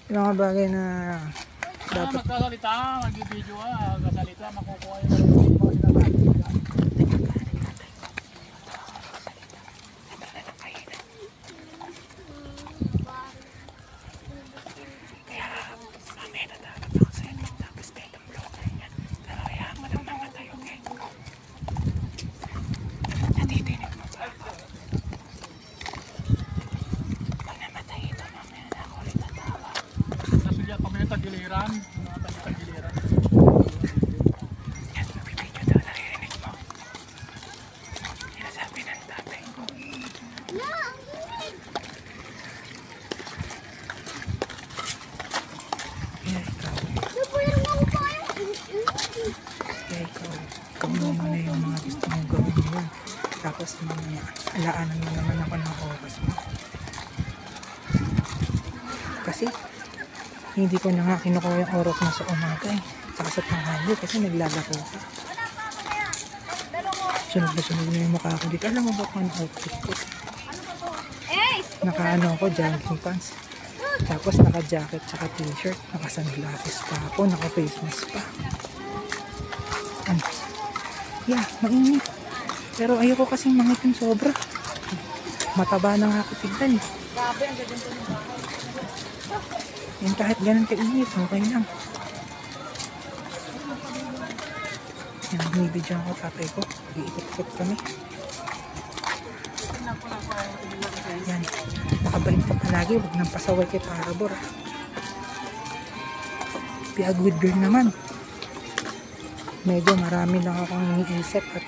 Yung mga bagay na dapat magkasalita, mag-video kasalita, makukuha yung mga sinasabi. Tagiliran, mga tagiliran. yan, mabibidyo daw, naririnig mo. Sinasabi ng tatay ko. Kaya ikaw, gawin mo na yung mga gusto mong gawin ngayon. Tapos mamaya, alaanan mo naman ako ng oras mo. Kasi, hindi ko na nga kinukuha yung oras mo sa umaga eh. Saka sa tanghali kasi naglalaro ko. Sunog na sunog na yung mukha ko dito. Alam mo ba kung ano outfit ko? Naka-ano ako, jogging pants. Tapos naka-jacket, tsaka t-shirt. Naka-sunglasses pa ako, naka-face mask pa. Ano? Yeah, mainit. Pero ayoko kasing mangitim sobra. Mataba na nga ako tignan eh. Grabe, ang gaganto ng bahay. Yan kahit ganun kainit, okay lang. Yan, binibidyoan ko tatay ko. Iikot-ikot kami. Yan, nakabait ka palagi. Huwag nang pasaway kay Parabor. Be a good girl naman. Medyo marami lang akong iniisip at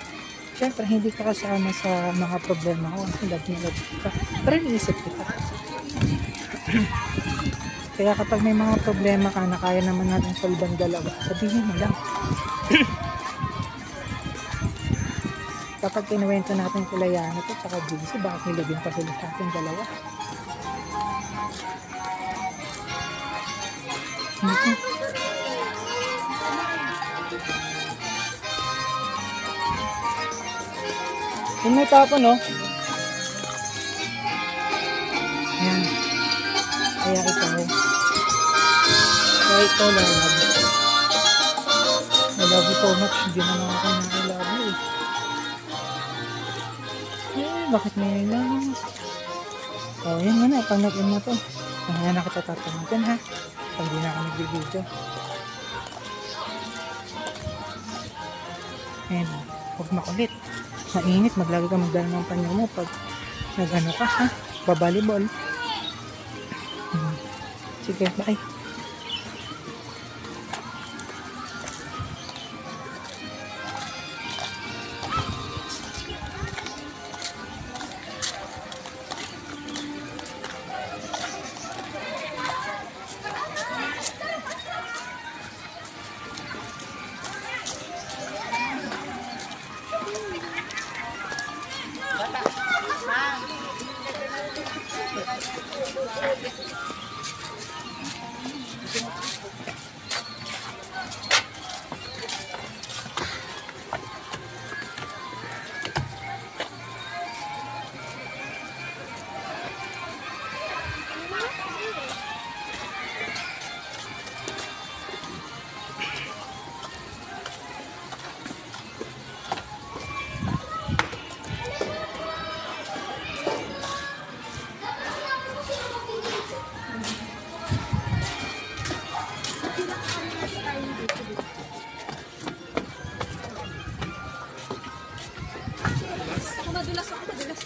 syempre hindi ka kasama sa mga problema ko. Kasi love na love ka. Pero iniisip kita. Kaya kapag may mga problema ka na kaya naman natin solban dalawa, sabihin mo lang. Kapag kinuwento natin kila Yana at saka JC, bakit nilagyan pa sila sa ating dalawa? Kung may tapon, no? Ayan. Kaya ikaw. Kaya ikaw, lalab. I love you so much. Hindi na lang ako na-love you. Bakit may lang? Oh, yan nga na. Pag nag-in na to. Kaya na kita tatanungin, ha? Pag di na ako nag-video. Ayan. Huwag makulit. Mainit. Maglagi ka magdala ng panyo mo pag nag-ano ka, ha? Babalibol. Sige, bye. Madulas ako, madulas.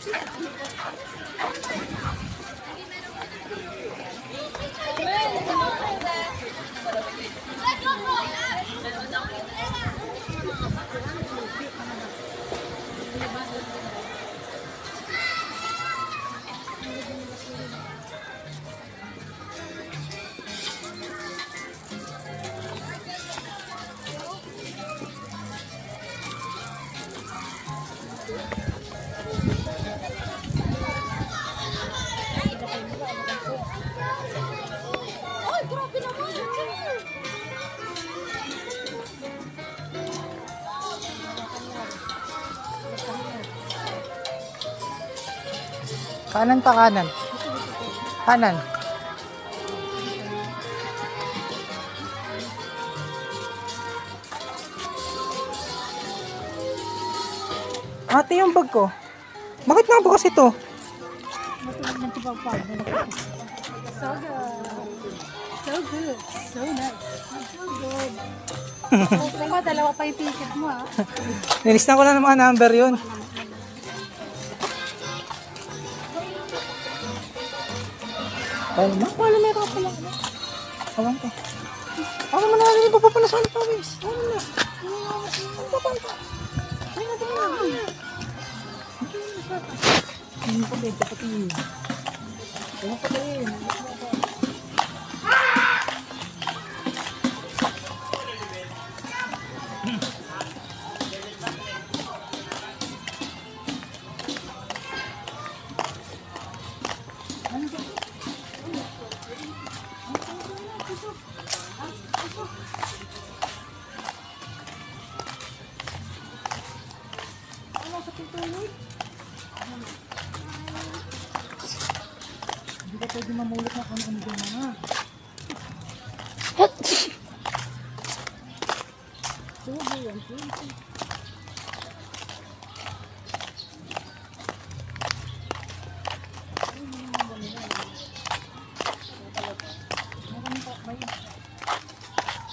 Ay, grabe naman. Kanan pa kanan. Kanan. Ate, yung bag ko. Bakit nga bukas ito? So good. So good. So nice. So good. Okay mo, dalawa pa yung ticket mo ah. Nilistan ko lang ng mga number yun. Palma? Wala meron pala. Awan ko. Ako naman namin yung papapanas ulit pawis. Ano na? Ay, natin na. Ano pa din? Kapati yun. Ano pa din? Hindi ka pwede mamulot na kung ano dyan mga.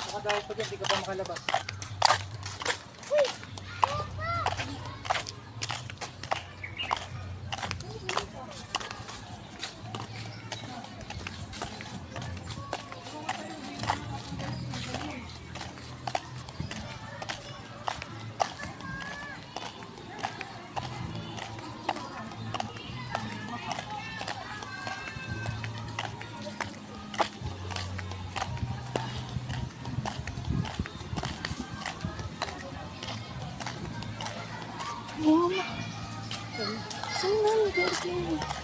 Baka dahil pa dyan, di ka pa makalabas. Saan na?